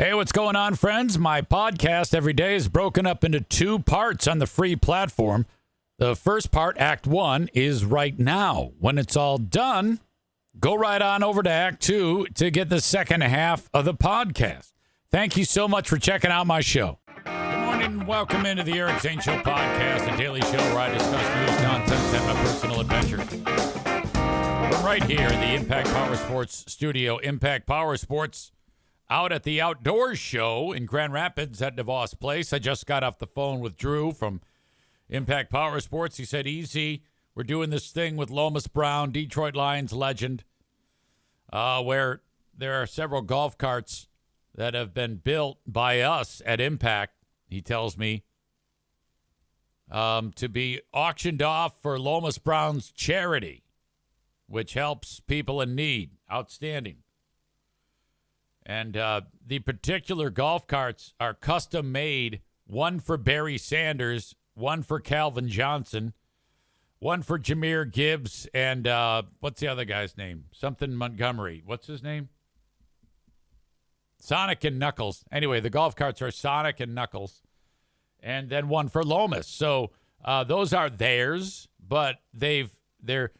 Hey, what's going on, friends? My podcast every day is broken up into two parts on the free platform. The first part, Act 1, is right now. When it's all done, go right on over to Act 2 to get the second half of the podcast. Thank you so much for checking out my show. Good morning and welcome into the Eric Zane Show podcast, a daily show where I discuss news, nonsense, and my personal adventures. From right here in the Impact Power Sports studio, Impact Power Sports, out at the Outdoors Show in Grand Rapids at DeVos Place. I just got off the phone with Drew from Impact Power Sports. He said, easy, we're doing this thing with Lomas Brown, Detroit Lions legend, where there are several golf carts that have been built by us at Impact, he tells me, to be auctioned off for Lomas Brown's charity, which helps people in need. Outstanding. And the particular golf carts are custom made, one for Barry Sanders, one for Calvin Johnson, one for Jahmyr Gibbs, and what's the other guy's name? Something Montgomery. What's his name? Sonic and Knuckles. Anyway, the golf carts are Sonic and Knuckles, and then one for Lomas. So those are theirs, but they're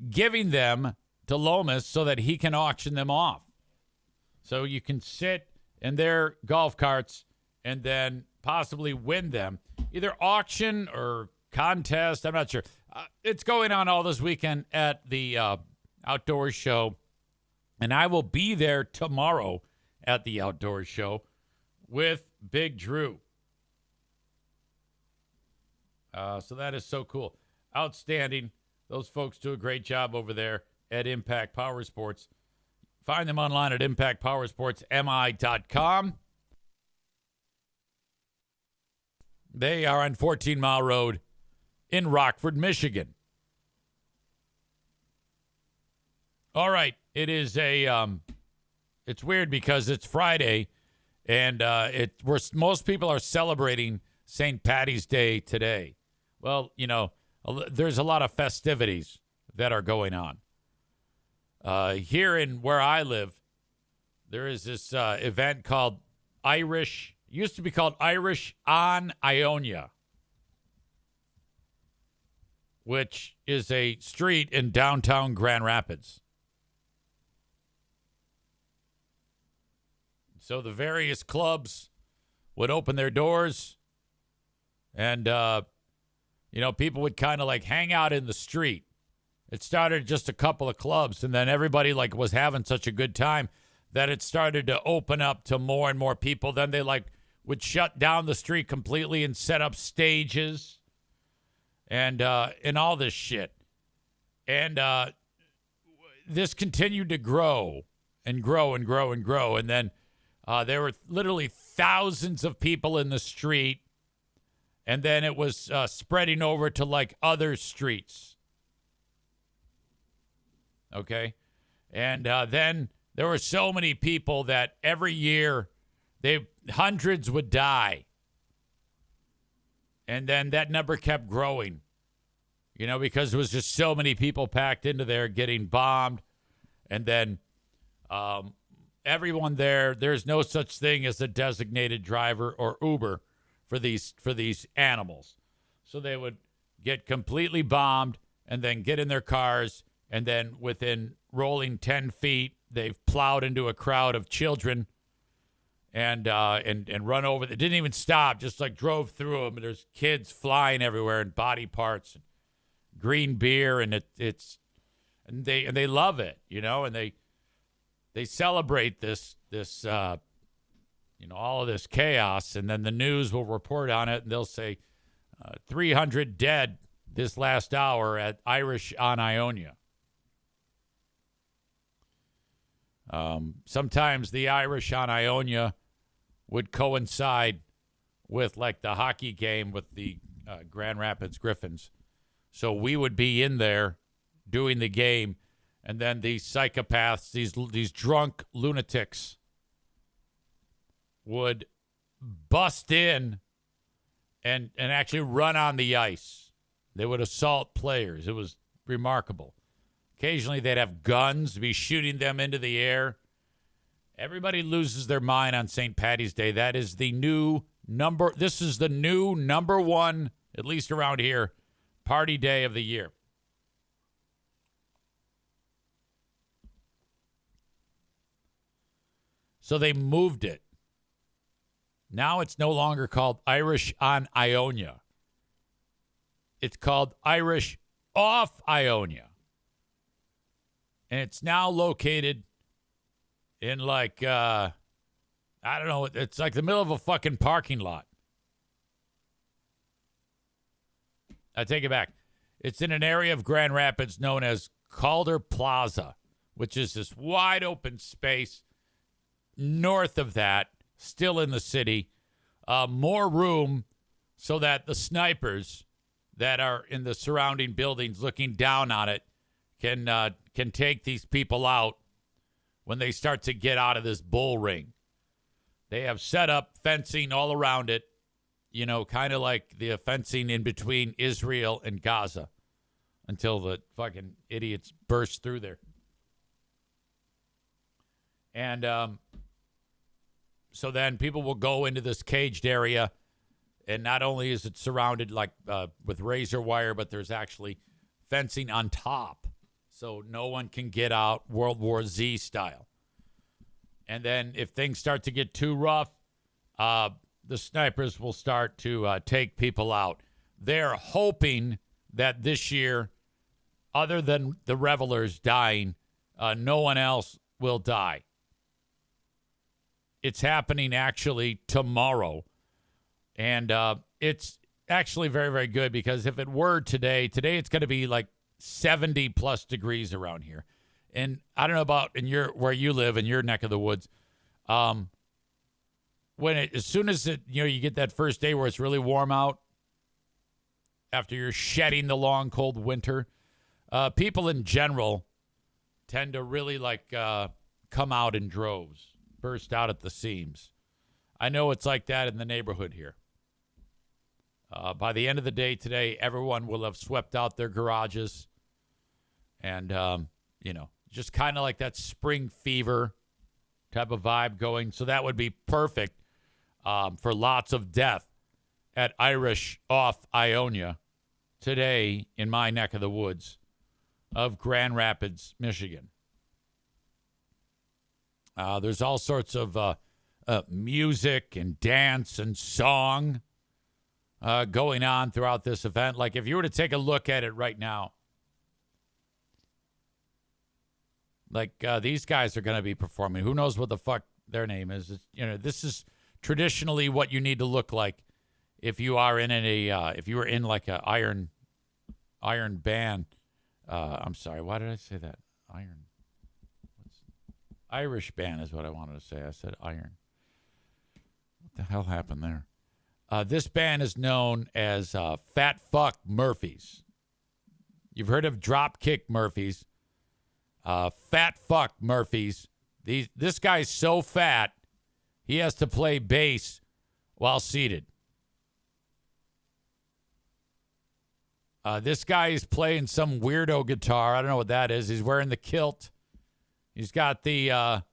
giving them to Lomas so that he can auction them off. So you can sit in their golf carts and then possibly win them. Either auction or contest. I'm not sure. It's going on all this weekend at the Outdoors Show. And I will be there tomorrow at the Outdoors Show with Big Drew. So that is so cool. Outstanding. Those folks do a great job over there at Impact Power Sports. Find them online at impactpowersportsmi.com. They are on 14 Mile Road in Rockford, Michigan. All right, it is it's weird because it's Friday, and most people are celebrating St. Paddy's Day today. Well, you know, there's a lot of festivities that are going on. Here in where I live, there is this event called used to be called Irish on Ionia, which is a street in downtown Grand Rapids. So the various clubs would open their doors and, people would kind of like hang out in the street. It started just a couple of clubs, and then everybody was having such a good time that it started to open up to more and more people. Then they would shut down the street completely and set up stages and all this shit. And this continued to grow and grow and grow and grow. And then there were literally thousands of people in the street, and then it was spreading over to other streets. Okay. And then there were so many people that every year hundreds would die. And then that number kept growing, because there was just so many people packed into there getting bombed. And then everyone there's no such thing as a designated driver or Uber for these animals. So they would get completely bombed and then get in their cars. And then within rolling 10 feet, they've plowed into a crowd of children and run over. They didn't even stop, just drove through them. And there's kids flying everywhere and body parts and green beer. And they love it, and they celebrate this all of this chaos. And then the news will report on it, and they'll say 300 dead this last hour at Irish on Ionia. Sometimes the Irish on Ionia would coincide with the hockey game with the Grand Rapids Griffins. So we would be in there doing the game, and then these psychopaths, these drunk lunatics would bust in and actually run on the ice. They would assault players. It was remarkable. Occasionally they'd have guns, be shooting them into the air. Everybody loses their mind on St. Patty's Day. That is the new number. This is the new number one, at least around here, party day of the year. So they moved it. Now it's no longer called Irish on Ionia. It's called Irish off Ionia. And it's now located in I don't know, it's like the middle of a fucking parking lot. I take it back. It's in an area of Grand Rapids known as Calder Plaza, which is this wide open space. North of that, still in the city, more room so that the snipers that are in the surrounding buildings looking down on it can take these people out when they start to get out of this bull ring. They have set up fencing all around it, kind of like the fencing in between Israel and Gaza until the fucking idiots burst through there. And so then people will go into this caged area, and not only is it surrounded with razor wire, but there's actually fencing on top, so no one can get out World War Z style. And then if things start to get too rough, the snipers will start to take people out. They're hoping that this year, other than the revelers dying, no one else will die. It's happening actually tomorrow. And it's actually very, very good because if it were today it's going to be like 70 plus degrees around here. And I don't know about where you live in your neck of the woods. As soon as you get that first day where it's really warm out, after you're shedding the long, cold winter, people in general tend to really come out in droves. Burst out at the seams. I know it's like that in the neighborhood here. By the end of the day today, everyone will have swept out their garages and, just kind of like that spring fever type of vibe going. So that would be perfect for lots of death at Irish off Ionia today in my neck of the woods of Grand Rapids, Michigan. There's all sorts of music and dance and song going on throughout this event. Like if you were to take a look at it right now, these guys are going to be performing. Who knows what the fuck their name is? This is traditionally what you need to look like if you are in if you were in like a iron band. I'm sorry, why did I say that? Irish band is what I wanted to say. I said iron. What the hell happened there? This band is known as Fat Fuck Murphys. You've heard of Dropkick Murphys. Fat Fuck Murphys. This guy's so fat, he has to play bass while seated. This guy is playing some weirdo guitar. I don't know what that is. He's wearing the kilt. He's got the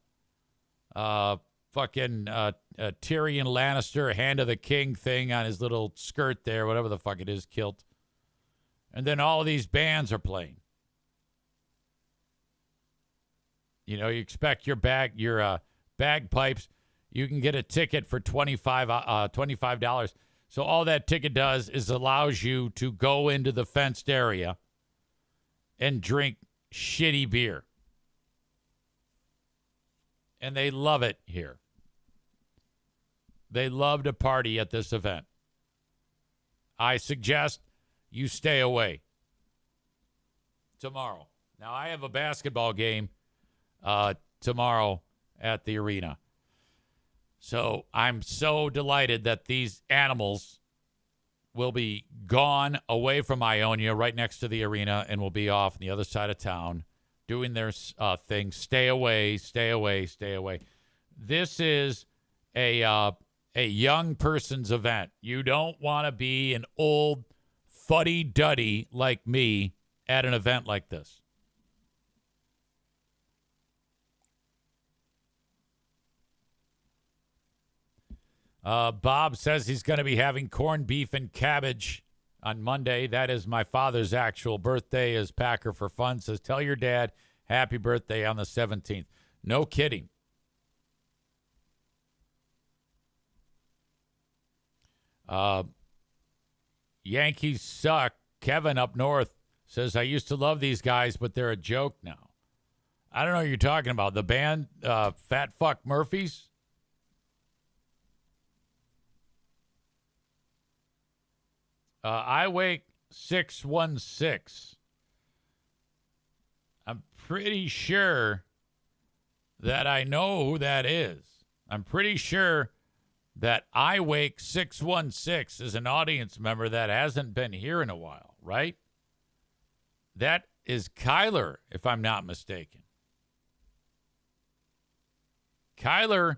fucking Tyrion Lannister Hand of the King thing on his little skirt there, whatever the fuck it is, kilt. And then all of these bands are playing. You expect your bagpipes. You can get a ticket for $25. So all that ticket does is allows you to go into the fenced area and drink shitty beer. And they love it here. They love to party at this event. I suggest you stay away tomorrow. Now, I have a basketball game tomorrow at the arena. So I'm so delighted that these animals will be gone away from Ionia, right next to the arena, and will be off on the other side of town doing their thing. Stay away, stay away, stay away. This is a young person's event. You don't want to be an old fuddy-duddy like me at an event like this. Bob says he's going to be having corned beef and cabbage on Monday. That is my father's actual birthday, as Packer for Fun says. Tell your dad happy birthday on the 17th. No kidding. Yankees suck. Kevin up north says, I used to love these guys, but they're a joke now. I don't know what you're talking about. The band Fat Fuck Murphys? I Wake 616. I'm pretty sure that I know who that is. I'm pretty sure that I Wake 616 is an audience member that hasn't been here in a while, right? That is Kyler, if I'm not mistaken. Kyler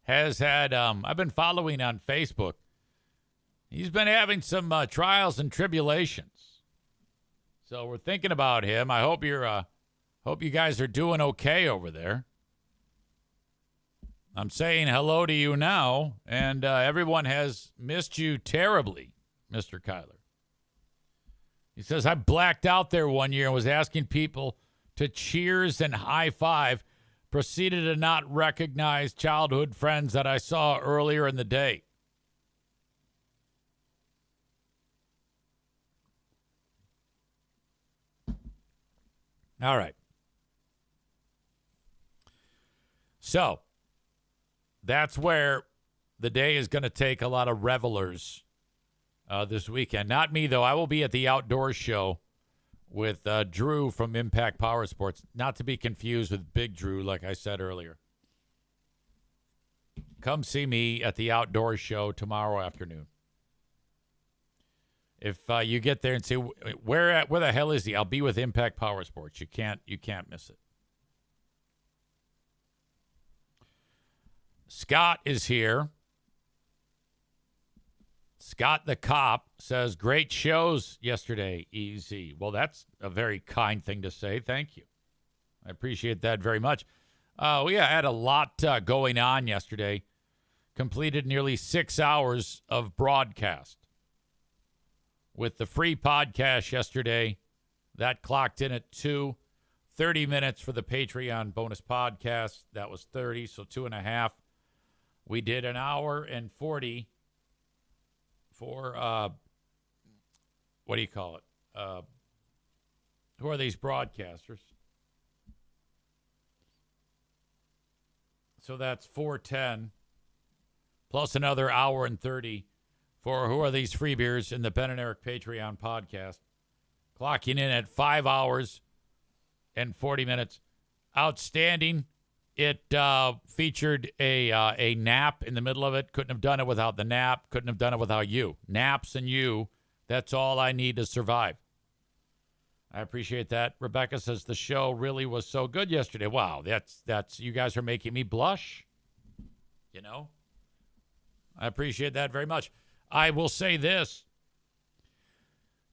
has had, I've been following on Facebook. He's been having some trials and tribulations. So we're thinking about him. I hope you guys are doing okay over there. I'm saying hello to you now, and everyone has missed you terribly, Mr. Kyler. He says, I blacked out there one year and was asking people to cheers and high five, proceeded to not recognize childhood friends that I saw earlier in the day. All right. So that's where the day is going to take a lot of revelers this weekend. Not me, though. I will be at the outdoor show with Drew from Impact Power Sports, not to be confused with Big Drew, like I said earlier. Come see me at the outdoor show tomorrow afternoon. If you get there and say, where the hell is he? I'll be with Impact Power Sports. You can't miss it. Scott is here. Scott the Cop says, great shows yesterday, EZ. Well, that's a very kind thing to say. Thank you. I appreciate that very much. We had a lot going on yesterday. Completed nearly 6 hours of broadcast. With the free podcast yesterday, that clocked in at 30 minutes for the Patreon bonus podcast. That was 30, so 2.5. We did an hour and 40 for, what do you call it? Who are these broadcasters? So that's 410 plus another hour and 30 for Who Are These Free Beers in the Ben and Eric Patreon podcast. Clocking in at 5 hours and 40 minutes. Outstanding. It featured a nap in the middle of it. Couldn't have done it without the nap. Couldn't have done it without you. Naps and you. That's all I need to survive. I appreciate that. Rebecca says the show really was so good yesterday. Wow, that's you guys are making me blush. You know? I appreciate that very much. I will say this.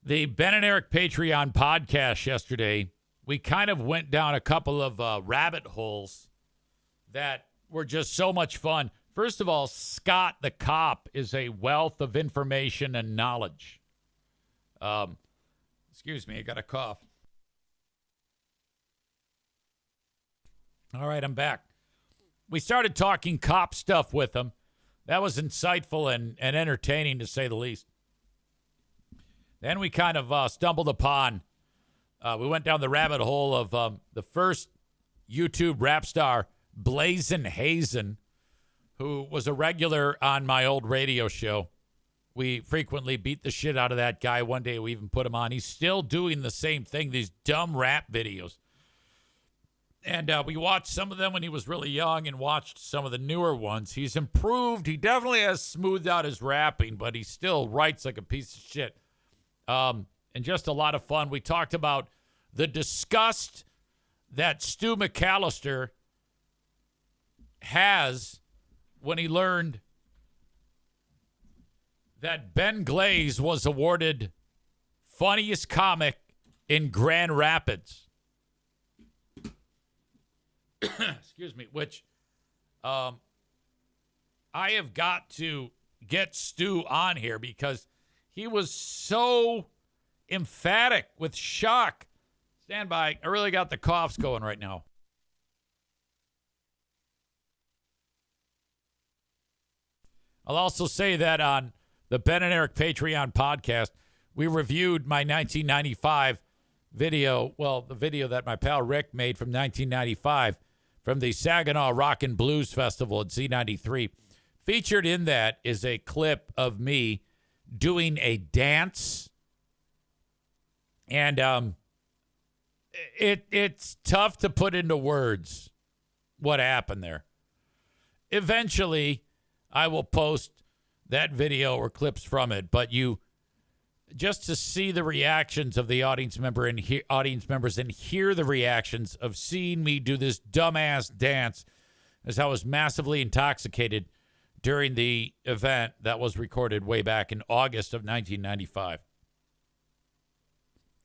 The Ben and Eric Patreon podcast yesterday, we kind of went down a couple of rabbit holes that were just so much fun. First of all, Scott the Cop is a wealth of information and knowledge. Excuse me, I got a cough. All right, I'm back. We started talking cop stuff with him. That was insightful and entertaining, to say the least. Then we kind of stumbled upon, we went down the rabbit hole of the first YouTube rap star, Blazin' Hazen, who was a regular on my old radio show. We frequently beat the shit out of that guy. One day we even put him on. He's still doing the same thing, these dumb rap videos. And we watched some of them when he was really young and watched some of the newer ones. He's improved. He definitely has smoothed out his rapping, but he still writes like a piece of shit. And just a lot of fun. We talked about the disgust that Stu McAllister has when he learned that Ben Glaze was awarded funniest comic in Grand Rapids. Excuse me, which I I have got to get Stu on here because he was so emphatic with shock. Stand by. I really got the coughs going right now. I'll also say that on the Ben and Eric Patreon podcast, we reviewed my 1995 video, well, the video that my pal Rick made from 1995 from the Saginaw Rock and Blues Festival at Z93. Featured in that is a clip of me doing a dance. And it's tough to put into words what happened there. Eventually, I will post that video or clips from it, but you just to see the reactions of the audience members and hear the reactions of seeing me do this dumbass dance as I was massively intoxicated during the event that was recorded way back in August of 1995.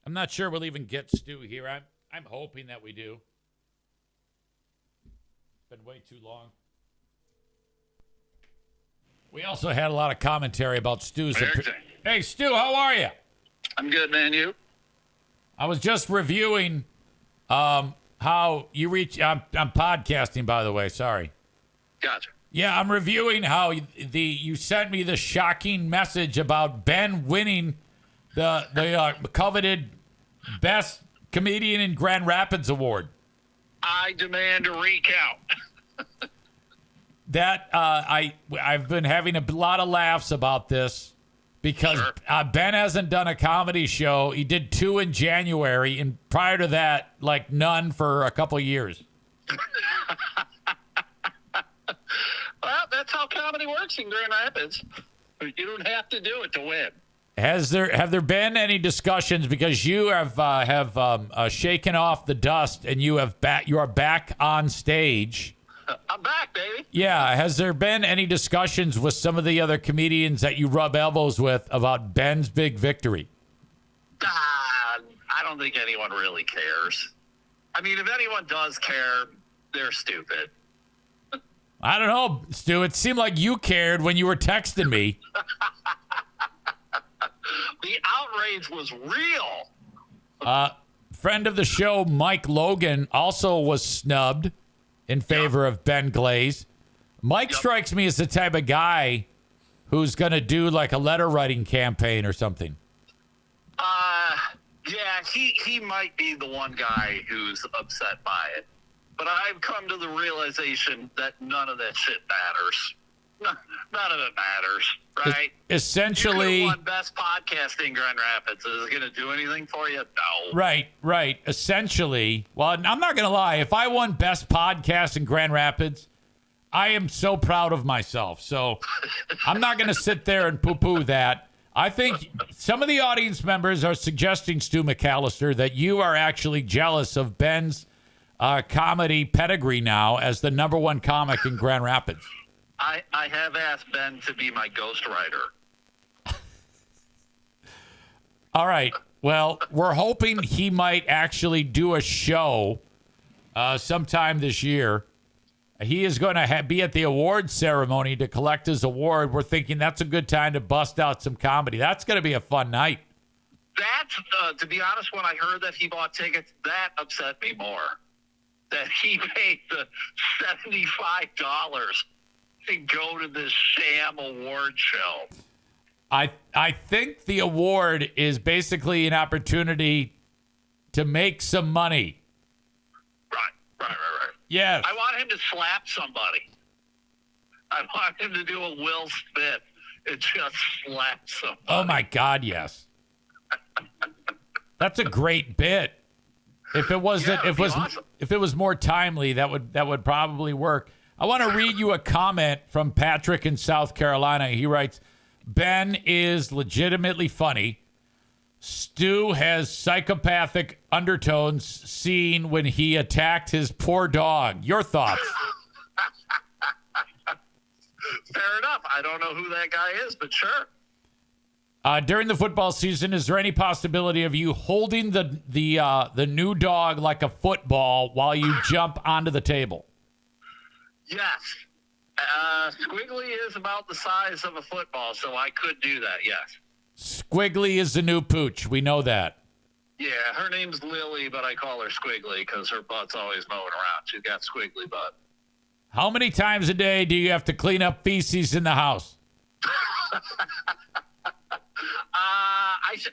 I'm not sure we'll even get Stu here. I'm hoping that we do. It's been way too long. We also had a lot of commentary about Stu's. Hey, Stu, how are you? I'm good, man. You? I was just reviewing how you reach. I'm podcasting, by the way. Sorry. Gotcha. Yeah, I'm reviewing how you sent me the shocking message about Ben winning the coveted Best Comedian in Grand Rapids award. I demand a recount. That I've been having a lot of laughs about this because Ben hasn't done a comedy show. He did 2 in January, and prior to that, like none for a couple of years. Well, that's how comedy works in Grand Rapids. You don't have to do it to win. Have there been any discussions because you have shaken off the dust and you are back on stage? I'm back, baby. Yeah. Has there been any discussions with some of the other comedians that you rub elbows with about Ben's big victory? I don't think anyone really cares. I mean, if anyone does care, they're stupid. I don't know, Stu. It seemed like you cared when you were texting me. The outrage was real. Friend of the show, Mike Logan, also was snubbed in favor of Ben Glaze. Mike strikes me as the type of guy who's going to do like a letter writing campaign or something. Yeah, he might be the one guy who's upset by it. But I've come to the realization that none of that shit matters. None of it matters, right? Essentially, you won Best Podcast in Grand Rapids. Is it going to do anything for you? No. Right. Essentially, well, I'm not going to lie. If I won Best Podcast in Grand Rapids, I am so proud of myself. So I'm not going to sit there and poo-poo that. I think some of the audience members are suggesting, Stu McAllister, that you are actually jealous of Ben's comedy pedigree now as the number one comic in Grand Rapids. I have asked Ben to be my ghostwriter. All right. Well, we're hoping he might actually do a show sometime this year. He is going to be at the awards ceremony to collect his award. We're thinking that's a good time to bust out some comedy. That's going to be a fun night. That's, to be honest, when I heard that he bought tickets, that upset me more. That he paid the $75 to go to this sham award show. I think the award is basically an opportunity to make some money. Right. Yes. I want him to slap somebody. I want him to do a Will Smith and just slap somebody. Oh my God, yes. That's a great bit. If it wasn't, awesome. If it was more timely, that would probably work. I want to read you a comment from Patrick in South Carolina. He writes, Ben is legitimately funny. Stu has psychopathic undertones seen when he attacked his poor dog. Your thoughts? Fair enough. I don't know who that guy is, but sure. During the football season, is there any possibility of you holding the new dog like a football while you jump onto the table? Yes. Squiggly is about the size of a football, so I could do that, yes. Squiggly is the new pooch. We know that. Yeah, her name's Lily, but I call her Squiggly because her butt's always mowing around. She's got squiggly butt. How many times a day do you have to clean up feces in the house?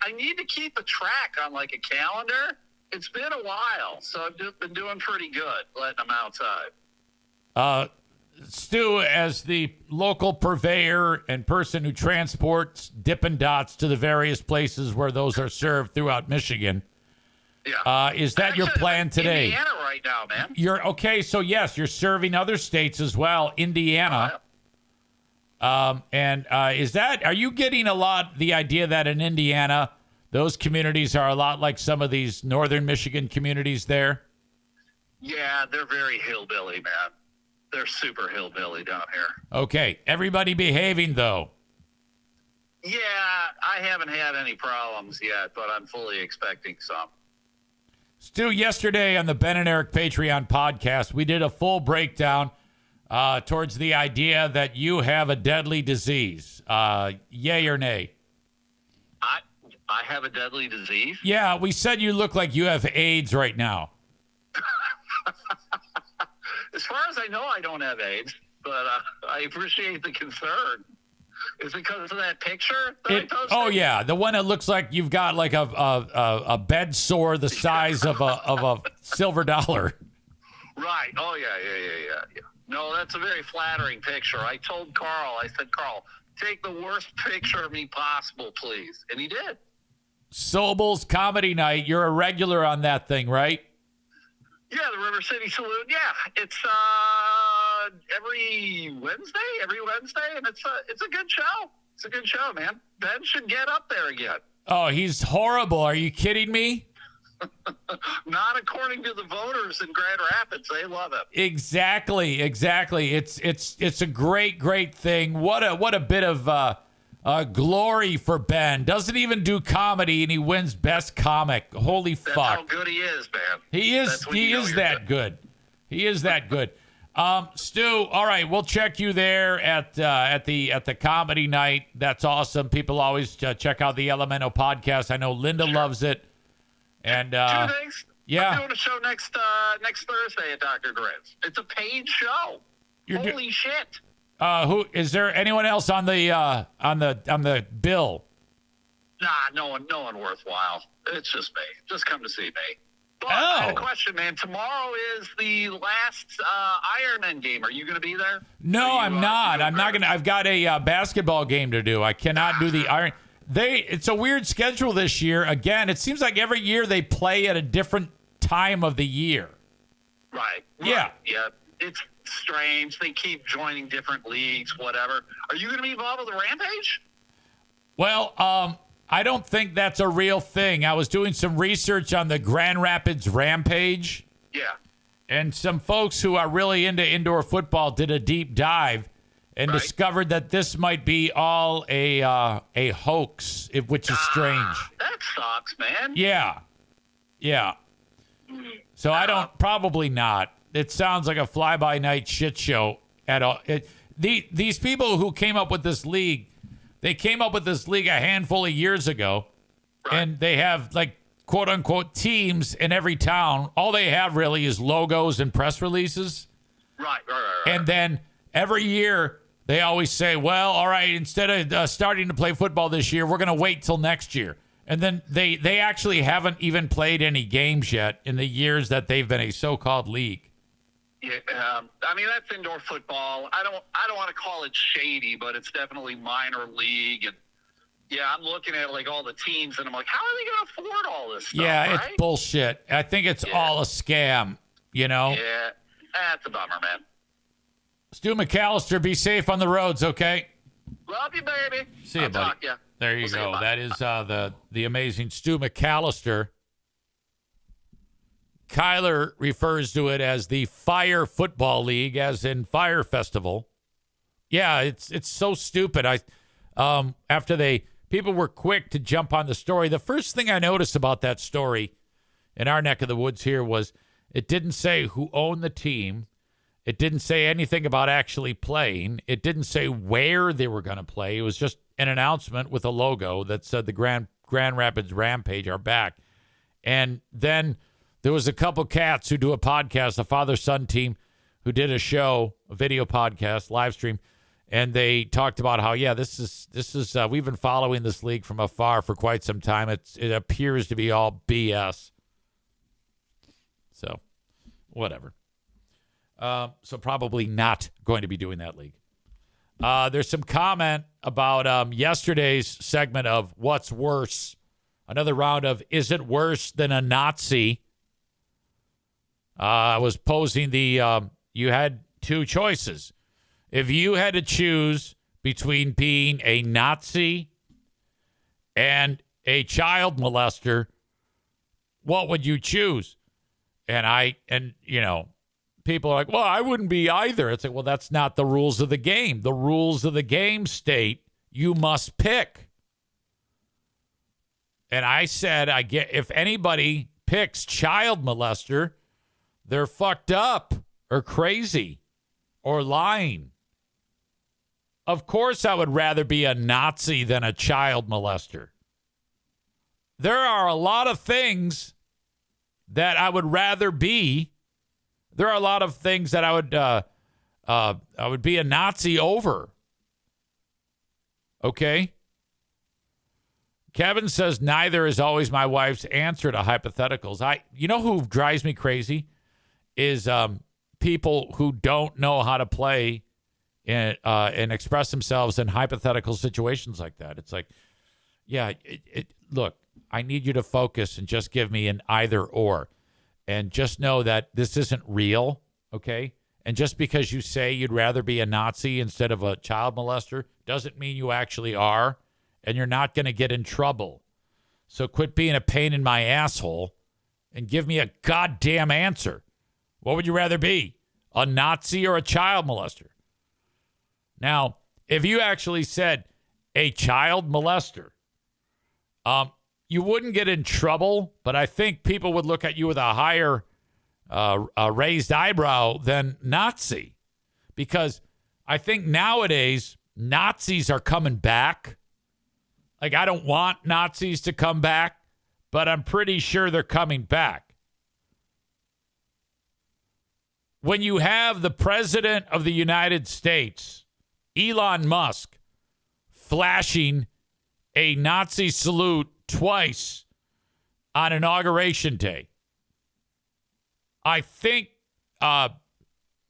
I need to keep a track on like a calendar. It's been a while, so I've been doing pretty good letting them outside. Stu, as the local purveyor and person who transports Dippin' Dots to the various places where those are served throughout Michigan, is that your plan today? Indiana right now, man. You're okay. So yes, you're serving other states as well, Indiana. Are you getting the idea that in Indiana, those communities are a lot like some of these northern Michigan communities there? Yeah, they're very hillbilly, man. They're super hillbilly down here. Okay. Everybody behaving, though. Yeah, I haven't had any problems yet, but I'm fully expecting some. Stu, yesterday on the Ben and Eric Patreon podcast, we did a full breakdown towards the idea that you have a deadly disease. Yay or nay? I have a deadly disease? Yeah, we said you look like you have AIDS right now. As far as I know, I don't have AIDS, but I appreciate the concern. Is it because of that picture that I posted? Oh yeah, the one that looks like you've got like a bed sore the size of a silver dollar. Right. Oh yeah. No, that's a very flattering picture. I told Carl, I said, Carl, take the worst picture of me possible, please, and he did. Sobel's Comedy Night. You're a regular on that thing, right? Yeah, the River City Saloon. Yeah, it's every Wednesday, and it's a good show. It's a good show, man. Ben should get up there again. Oh, he's horrible. Are you kidding me? Not according to the voters in Grand Rapids. They love it. Exactly. It's a great thing. What a bit of glory for Ben. Doesn't even do comedy, and he wins Best Comic. Holy fuck! That's how good he is, man. He is that good. He is that good. Stu, all right, we'll check you there at the comedy night. That's awesome. People always check out the Elemento podcast. I know Linda loves it. And two things. Yeah, I'm doing a show next Thursday at Dr. Grant's. It's a paid show. Holy shit! Who is there? Anyone else on the bill? Nah, no one worthwhile. It's just me. Just come to see me. But I had a question, man. Tomorrow is the last Ironman game. Are you going to be there? No, I'm not. I'm not going to. I've got a basketball game to do. I cannot do the Iron. It's a weird schedule this year. Again, it seems like every year they play at a different time of the year. Right. Yeah. Yeah. It's strange. They keep joining different leagues, whatever. Are you going to be involved with the Rampage? Well, I don't think that's a real thing. I was doing some research on the Grand Rapids Rampage. Yeah. And some folks who are really into indoor football did a deep dive and discovered that this might be all a hoax, which is strange. That sucks, man. Yeah. So I don't, probably not. It sounds like a fly-by-night shit show at all. These people who came up with this league, they came up with this league a handful of years ago, and they have like quote-unquote teams in every town. All they have really is logos and press releases. Right. And then every year they always say, well, all right, instead of starting to play football this year, we're going to wait till next year. And then they actually haven't even played any games yet in the years that they've been a so-called league. Yeah, I mean, that's indoor football. I don't want to call it shady, but it's definitely minor league. And yeah, I'm looking at like all the teams, and I'm like, how are they going to afford all this stuff? Yeah, it's bullshit. I think it's all a scam. You know. Yeah, that's a bummer, man. Stu McAllister, be safe on the roads, okay? Love you, baby. See you, buddy. There you go. That is the amazing Stu McAllister. Kyler refers to it as the Fire Football League, as in Fire Festival. Yeah, it's so stupid. After people were quick to jump on the story. The first thing I noticed about that story in our neck of the woods here was it didn't say who owned the team. It didn't say anything about actually playing. It didn't say where they were going to play. It was just an announcement with a logo that said the Grand Rapids Rampage are back. And then there was a couple cats who do a podcast, a father-son team, who did a show, a video podcast, live stream, and they talked about how, this is we've been following this league from afar for quite some time. It appears to be all BS. So, whatever. So probably not going to be doing that league. There's some comment about yesterday's segment of What's Worse. Another round of Is It Worse Than a Nazi? I was posing you had two choices. If you had to choose between being a Nazi and a child molester, what would you choose? And people are like, well, I wouldn't be either. It's like, well, that's not the rules of the game. The rules of the game state you must pick. And I said, if anybody picks child molester, they're fucked up or crazy or lying. Of course, I would rather be a Nazi than a child molester. There are a lot of things that I would rather be. There are a lot of things that I would be a Nazi over. Okay? Kevin says neither is always my wife's answer to hypotheticals. You know who drives me crazy is people who don't know how to play and express themselves in hypothetical situations like that. It's like, look, I need you to focus and just give me an either or. And just know that this isn't real, okay? And just because you say you'd rather be a Nazi instead of a child molester doesn't mean you actually are, and you're not going to get in trouble. So quit being a pain in my asshole and give me a goddamn answer. What would you rather be, a Nazi or a child molester? Now, if you actually said a child molester, you wouldn't get in trouble, but I think people would look at you with a higher raised eyebrow than Nazi. Because I think nowadays, Nazis are coming back. Like, I don't want Nazis to come back, but I'm pretty sure they're coming back. When you have the President of the United States, Elon Musk, flashing a Nazi salute twice on Inauguration Day, I think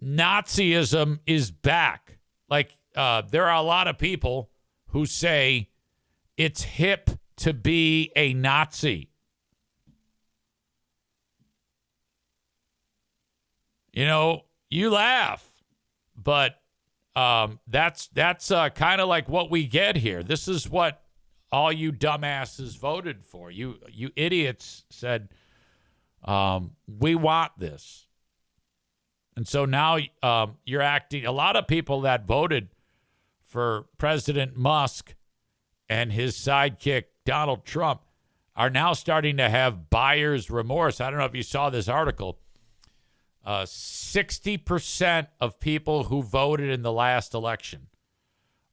Nazism is back. Like, there are a lot of people who say it's hip to be a Nazi. You laugh, but that's kind of like what we get here. This is what all you dumbasses voted for. You idiots said, we want this. And so now you're acting. A lot of people that voted for President Musk and his sidekick, Donald Trump, are now starting to have buyer's remorse. I don't know if you saw this article. 60% of people who voted in the last election,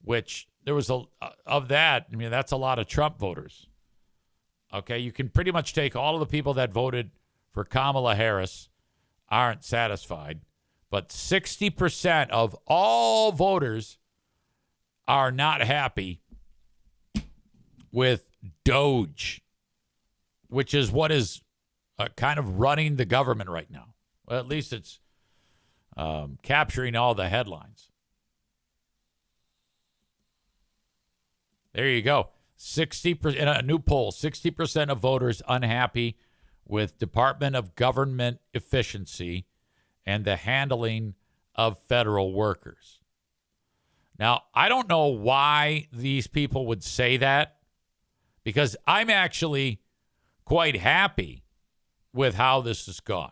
which there was of that, I mean, that's a lot of Trump voters. Okay, you can pretty much take all of the people that voted for Kamala Harris aren't satisfied, but 60% of all voters are not happy with Doge, which is what is kind of running the government right now. Well, at least it's capturing all the headlines. There you go. 60%, in a new poll, 60% of voters unhappy with Department of Government efficiency and the handling of federal workers. Now, I don't know why these people would say that, because I'm actually quite happy with how this has gone.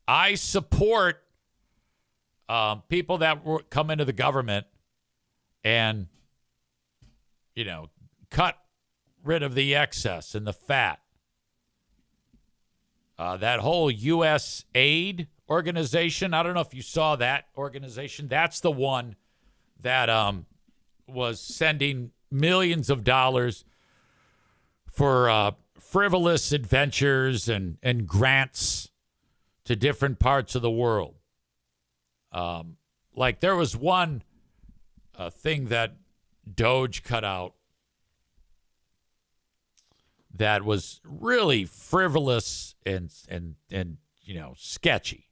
I support people that come into the government and, cut rid of the excess and the fat. That whole U.S. aid organization. I don't know if you saw that organization. That's the one that was sending millions of dollars for frivolous adventures and grants to different parts of the world. Like there was one thing that Doge cut out that was really frivolous and sketchy.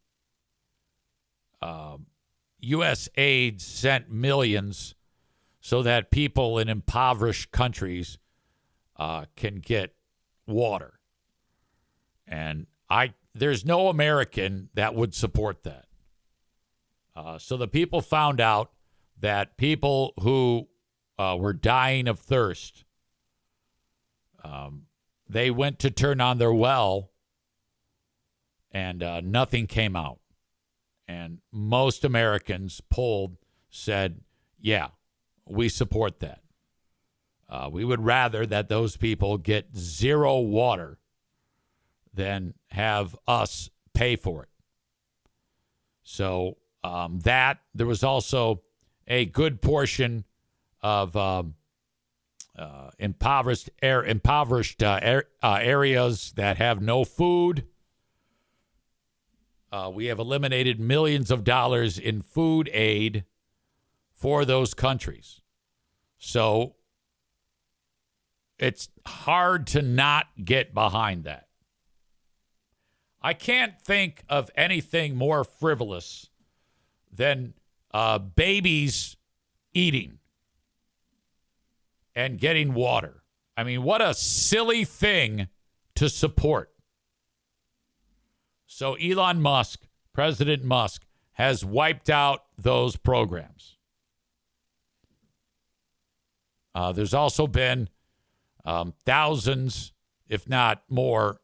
U.S. aid sent millions so that people in impoverished countries can get water. And there's no American that would support that. So the people found out that people who were dying of thirst, they went to turn on their well and nothing came out. And most Americans polled said, yeah, we support that. We would rather that those people get zero water than have us pay for it. So there was also a good portion of impoverished areas that have no food. We have eliminated millions of dollars in food aid for those countries. So it's hard to not get behind that. I can't think of anything more frivolous than babies eating and getting water. I mean, what a silly thing to support. So Elon Musk, President Musk, has wiped out those programs. There's also been thousands, if not more,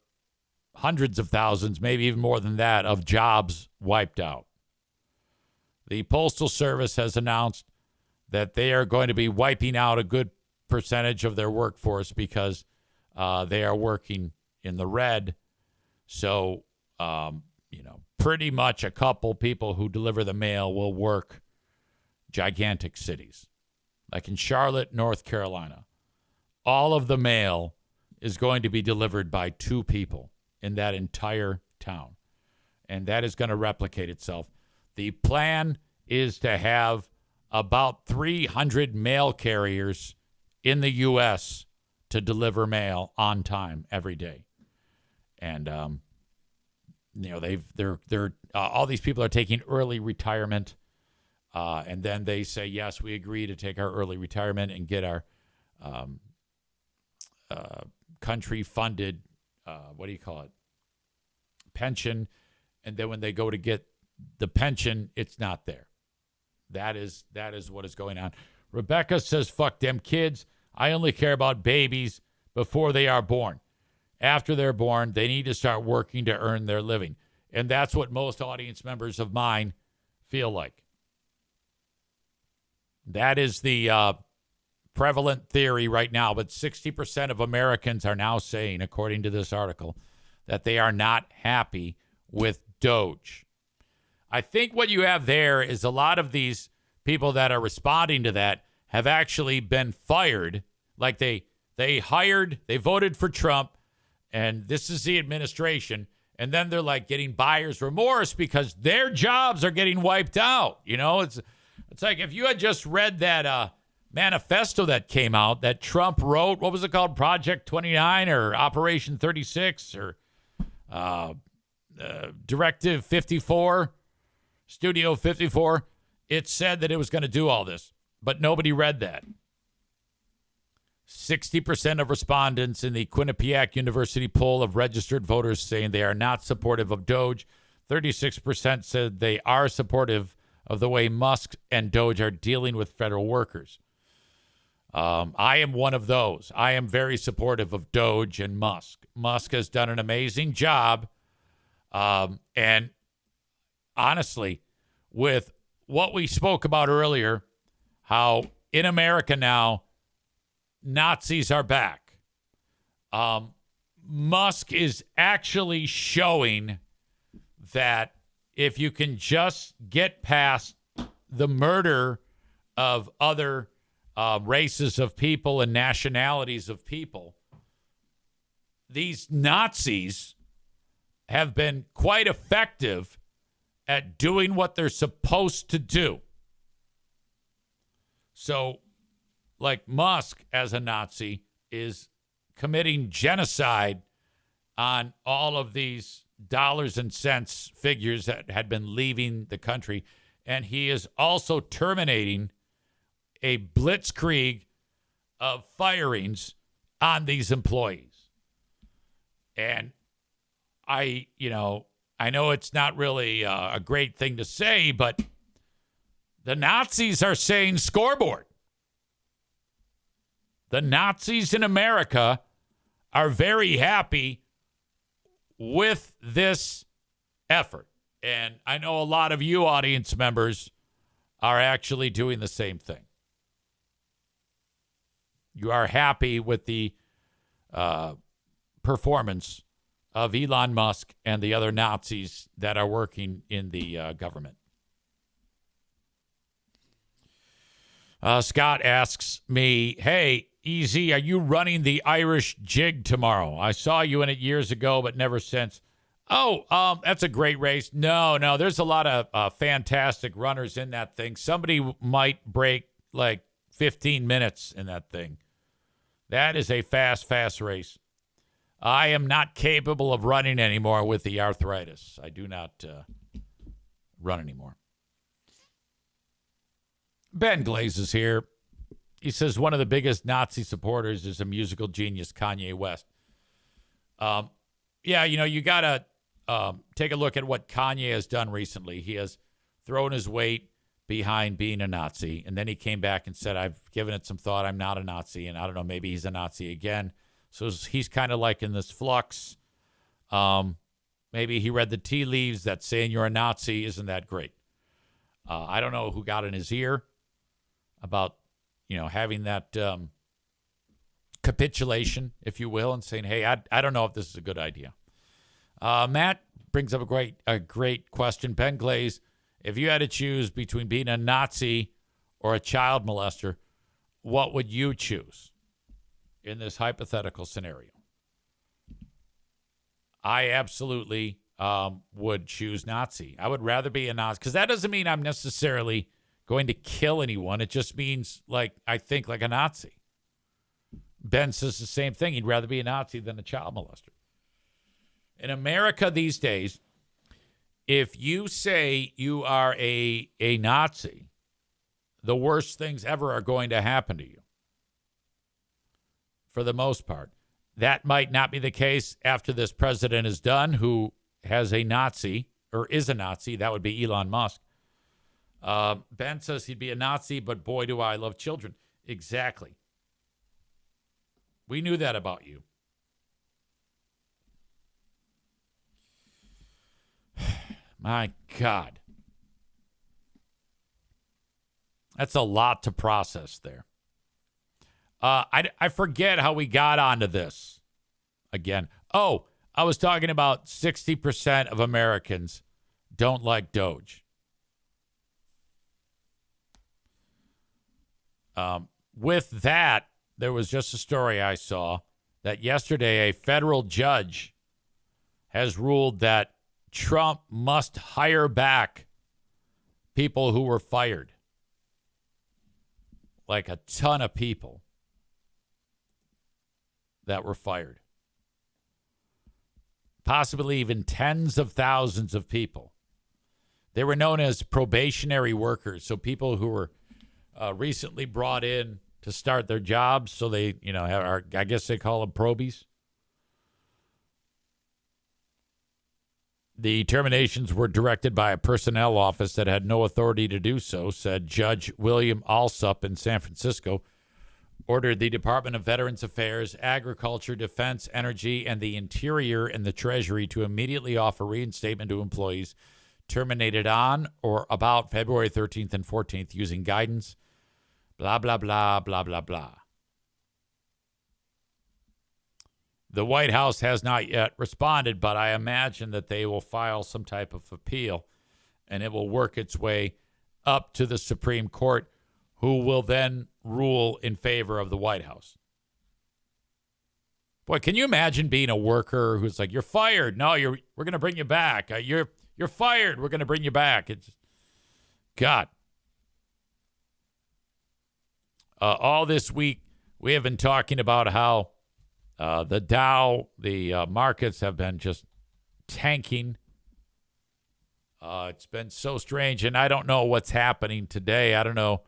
hundreds of thousands, maybe even more than that, of jobs wiped out. The Postal Service has announced that they are going to be wiping out a good percentage of their workforce because they are working in the red. So, pretty much a couple people who deliver the mail will work gigantic cities. Like in Charlotte, North Carolina, all of the mail is going to be delivered by 2 people in that entire town. And that is going to replicate itself. The plan is to have about 300 mail carriers in the U.S. to deliver mail on time every day. And, they're all these people are taking early retirement. And then they say, yes, we agree to take our early retirement and get our country funded, pension. And then when they go to get the pension, it's not there. That is what is going on. Rebecca says, fuck them kids. I only care about babies before they are born. After they're born, they need to start working to earn their living. And that's what most audience members of mine feel like. That is the prevalent theory right now. But 60% of Americans are now saying, according to this article, that they are not happy with Doge. I think what you have there is a lot of these people that are responding to that have actually been fired. Like they voted for Trump, and this is the administration. And then they're like getting buyer's remorse because their jobs are getting wiped out. It's like if you had just read that manifesto that came out that Trump wrote, what was it called? Project 29 or Operation 36 or Directive 54, Studio 54. It said that it was going to do all this, but nobody read that. 60% of respondents in the Quinnipiac University poll of registered voters saying they are not supportive of Doge. 36% said they are supportive of the way Musk and Doge are dealing with federal workers. I am one of those. I am very supportive of Doge and Musk. Musk has done an amazing job. And honestly, with what we spoke about earlier, how in America now, Nazis are back. Musk is actually showing that if you can just get past the murder of other races of people and nationalities of people, these Nazis have been quite effective at doing what they're supposed to do. So, like Musk as a Nazi is committing genocide on all of these dollars and cents figures that had been leaving the country. And he is also terminating a blitzkrieg of firings on these employees. And I know it's not really a great thing to say, but the Nazis are saying scoreboard. The Nazis in America are very happy with this effort. And I know a lot of you audience members are actually doing the same thing. You are happy with the performance of Elon Musk and the other Nazis that are working in the government. Scott asks me, hey, EZ, are you running the Irish jig tomorrow? I saw you in it years ago, but never since. Oh, that's a great race. No, there's a lot of fantastic runners in that thing. Somebody might break like 15 minutes in that thing. That is a fast race. I am not capable of running anymore with the arthritis. I do not run anymore. Ben Glaze is here. He says one of the biggest Nazi supporters is a musical genius, Kanye West. Yeah, you got to take a look at what Kanye has done recently. He has thrown his weight behind being a Nazi, and then he came back and said, I've given it some thought. I'm not a Nazi, and I don't know, maybe he's a Nazi again. So he's kind of like in this flux. Maybe he read the tea leaves that saying you're a Nazi isn't that great. I don't know who got in his ear about, having that capitulation, if you will, and saying, hey, I don't know if this is a good idea. Matt brings up a great question. Ben Glaze, if you had to choose between being a Nazi or a child molester, what would you choose in this hypothetical scenario? I absolutely would choose Nazi. I would rather be a Nazi, because that doesn't mean I'm necessarily going to kill anyone. It just means, I think like a Nazi. Ben says the same thing. He'd rather be a Nazi than a child molester. In America these days, if you say you are a Nazi, the worst things ever are going to happen to you. For the most part. That might not be the case after this president is done, who has a Nazi, or is a Nazi. That would be Elon Musk. Ben says he'd be a Nazi, but boy, do I love children. Exactly. We knew that about you. My God. That's a lot to process there. I forget how we got onto this again. Oh, I was talking about 60% of Americans don't like Doge. With that, there was just a story I saw that yesterday a federal judge has ruled that Trump must hire back people who were fired. Like a ton of people that were fired. Possibly even tens of thousands of people. They were known as probationary workers, so people who were recently brought in to start their jobs, so they, I guess they call them probies. The terminations were directed by a personnel office that had no authority to do so, said Judge William Alsup in San Francisco. Ordered the Department of Veterans Affairs, Agriculture, Defense, Energy, and the Interior and the Treasury to immediately offer reinstatement to employees terminated on or about February 13th and 14th using guidance, blah, blah, blah, blah, blah, blah. The White House has not yet responded, but I imagine that they will file some type of appeal. and it will work its way up to the Supreme Court, who will then rule in favor of the White House. Boy, can you imagine being a worker who's like, "You're fired. No, we're going to bring you back. You're fired. We're going to bring you back." It's God. All this week, we have been talking about how the Dow, the markets have been just tanking. It's been so strange, and I don't know what's happening today. I don't know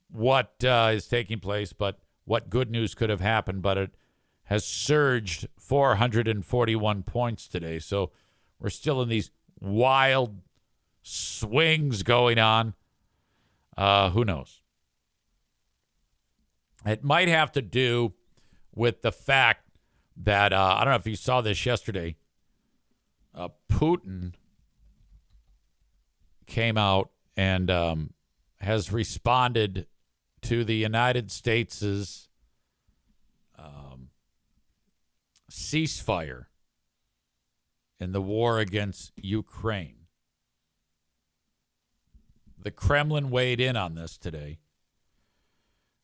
what is taking place, but what good news could have happened. But it has surged 441 points today. So we're still in these wild swings going on. Who knows? It might have to do with the fact that, I don't know if you saw this yesterday, Putin came out and has responded to the United States' ceasefire in the war against Ukraine. The Kremlin weighed in on this today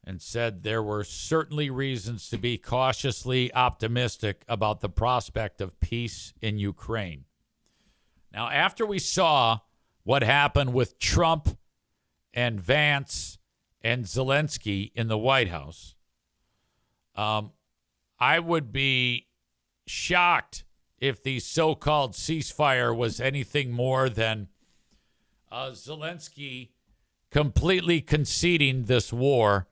and said there were certainly reasons to be cautiously optimistic about the prospect of peace in Ukraine. Now, after we saw what happened with Trump and Vance and Zelensky in the White House, I would be shocked if the so-called ceasefire was anything more than Zelensky completely conceding this war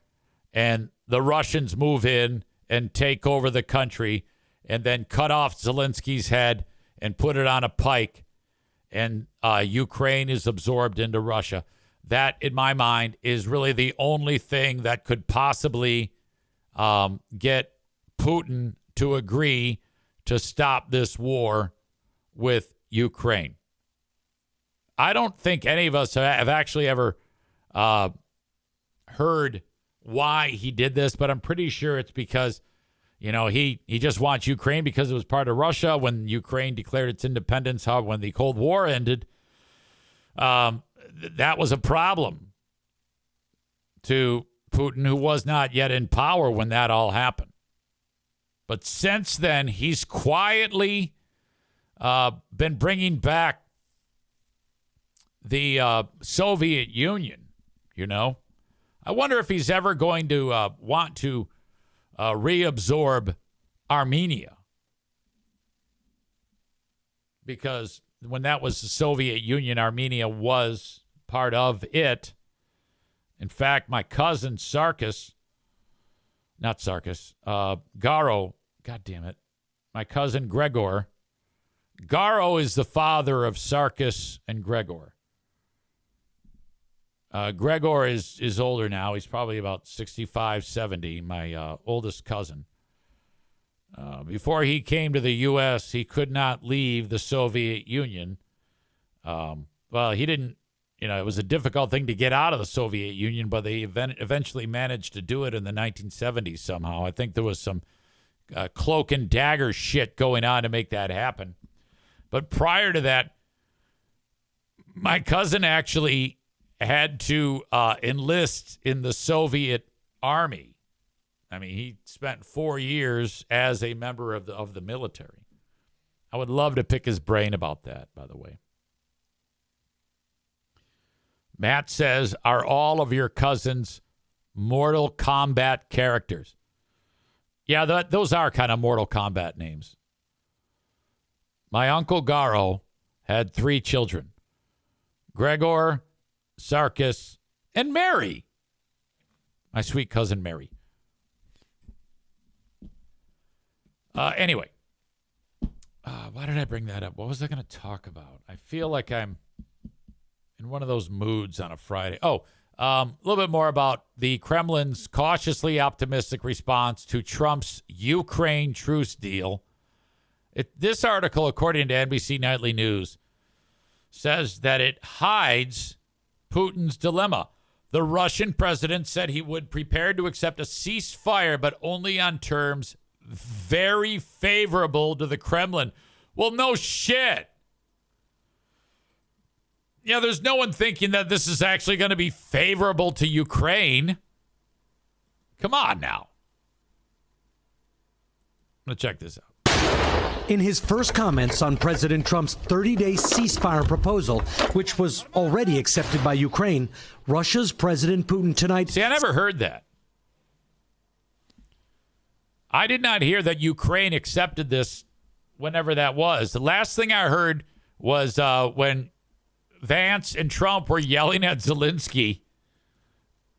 and the Russians move in and take over the country and then cut off Zelensky's head and put it on a pike, and Ukraine is absorbed into Russia. That, in my mind, is really the only thing that could possibly get Putin to agree to stop this war with Ukraine. I don't think any of us have actually ever heard why he did this, but I'm pretty sure it's because, he just wants Ukraine because it was part of Russia when Ukraine declared its independence, when the Cold War ended. That was a problem to Putin, who was not yet in power when that all happened. But since then, he's quietly been bringing back the Soviet Union, I wonder if he's ever going to want to reabsorb Armenia. Because when that was the Soviet Union, Armenia was part of it. In fact, my cousin Garo, God damn it, my cousin Gregor. Garo is the father of Sarkis and Gregor. Gregor is older now. He's probably about 65, 70, my oldest cousin. Before he came to the U.S., he could not leave the Soviet Union. He didn't, it was a difficult thing to get out of the Soviet Union, but they eventually managed to do it in the 1970s somehow. I think there was some cloak and dagger shit going on to make that happen. But prior to that, my cousin actually had to enlist in the Soviet army. I mean, he spent 4 years as a member of the military. I would love to pick his brain about that, by the way. Matt says, are all of your cousins Mortal Kombat characters? Yeah, those are kind of Mortal Kombat names. My uncle Garo had 3 children. Gregor, Sarkis, and Mary. My sweet cousin Mary. Anyway, why did I bring that up? What was I going to talk about? I feel like I'm in one of those moods on a Friday. A little bit more about the Kremlin's cautiously optimistic response to Trump's Ukraine truce deal. This article, according to NBC Nightly News, says that it hides Putin's dilemma. The Russian president said he would prepare to accept a ceasefire, but only on terms very favorable to the Kremlin. Well, no shit. there's no one thinking that this is actually going to be favorable to Ukraine. Come on now. Let's check this out. In his first comments on President Trump's 30-day ceasefire proposal, which was already accepted by Ukraine, Russia's President Putin tonight... See, I never heard that. I did not hear that Ukraine accepted this whenever that was. The last thing I heard was when Vance and Trump were yelling at Zelensky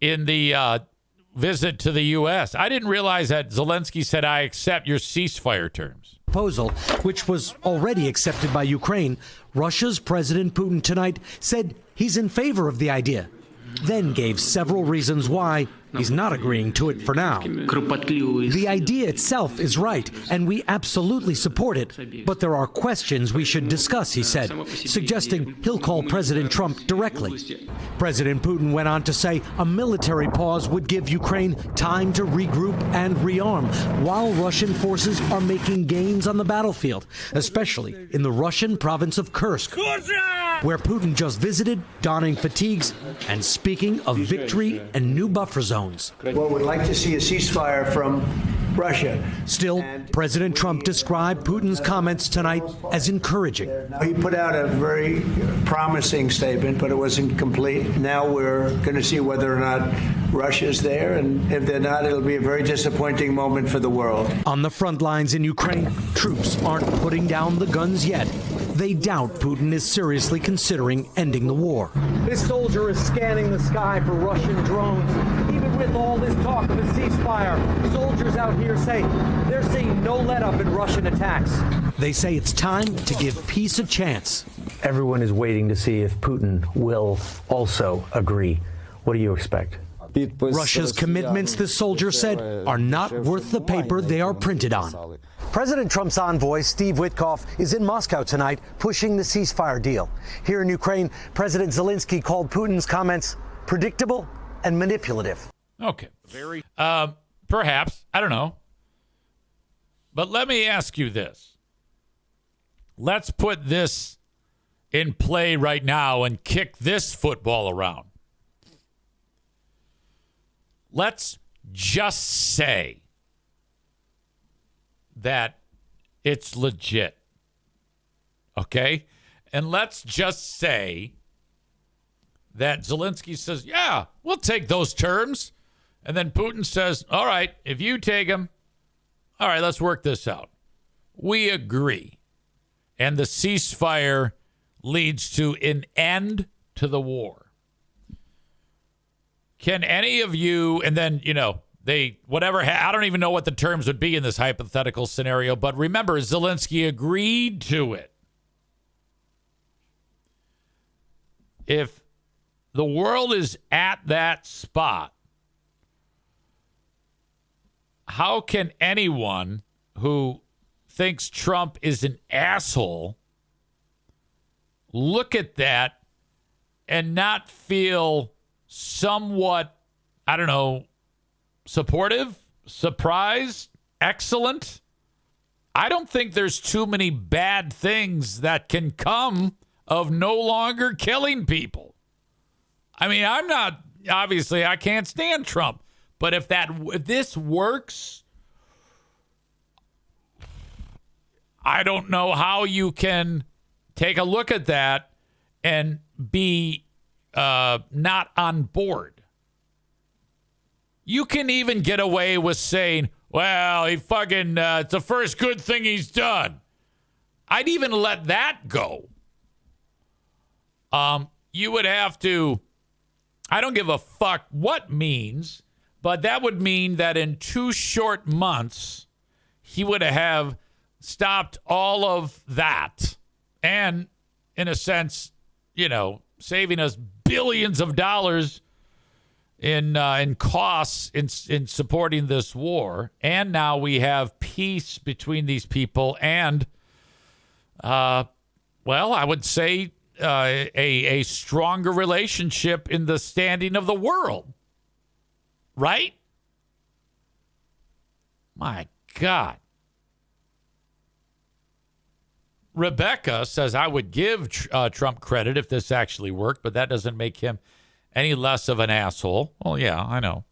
in the visit to the U.S. I didn't realize that Zelensky said, I accept your ceasefire terms. Proposal, which was already accepted by Ukraine, Russia's President Putin tonight said he's in favor of the idea, then gave several reasons why he's not agreeing to it for now. The idea itself is right, and we absolutely support it, but there are questions we should discuss, he said, suggesting he'll call President Trump directly. President Putin went on to say a military pause would give Ukraine time to regroup and rearm, while Russian forces are making gains on the battlefield, especially in the Russian province of Kursk, where Putin just visited, donning fatigues and speaking of victory and new buffer zones. Well, we'd like to see a ceasefire from Russia. Still, President Trump described Putin's comments tonight as encouraging. He put out a very promising statement, but it wasn't complete. Now we're going to see whether or not Russia's there, and if they're not, it'll be a very disappointing moment for the world. On the front lines in Ukraine, troops aren't putting down the guns yet. They doubt Putin is seriously considering ending the war. This soldier is scanning the sky for Russian drones. Even with all this talk of a ceasefire, soldiers out here say they're seeing no let-up in Russian attacks. They say it's time to give peace a chance. Everyone is waiting to see if Putin will also agree. What do you expect? Russia's commitments, the soldier said, are not worth the paper they are printed on. President Trump's envoy, Steve Witkoff, is in Moscow tonight pushing the ceasefire deal. Here in Ukraine, President Zelensky called Putin's comments predictable and manipulative. Okay. Perhaps. I don't know. But let me ask you this. Let's put this in play right now and kick this football around. Let's just say that it's legit. Okay? And let's just say that Zelensky says, yeah, we'll take those terms. And then Putin says, all right, if you take them, all right, let's work this out. We agree. And the ceasefire leads to an end to the war. Can any of you, and then, I don't even know what the terms would be in this hypothetical scenario, but remember, Zelensky agreed to it. If the world is at that spot, how can anyone who thinks Trump is an asshole look at that and not feel somewhat, supportive, surprised, excellent? I don't think there's too many bad things that can come of no longer killing people. Obviously, I can't stand Trump. But if this works, I don't know how you can take a look at that and be not on board. You can even get away with saying, well, it's the first good thing he's done. I'd even let that go. You would have to, I don't give a fuck what means, but that would mean that in 2 short months, he would have stopped all of that. And in a sense, saving us billions of dollars in costs in supporting this war. And now we have peace between these people and, I would say a stronger relationship in the standing of the world. Right? My God. Rebecca says, I would give Trump credit if this actually worked, but that doesn't make him any less of an asshole. Well, yeah, I know.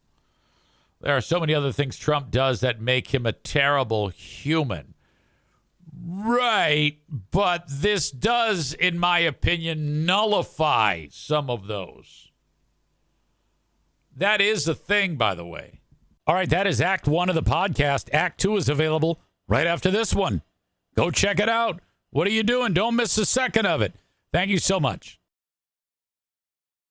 There are so many other things Trump does that make him a terrible human. Right, but this does, in my opinion, nullify some of those. That is the thing, by the way. All right, that is Act 1 of the podcast. Act 2 is available right after this one. Go check it out. What are you doing? Don't miss a second of it. Thank you so much.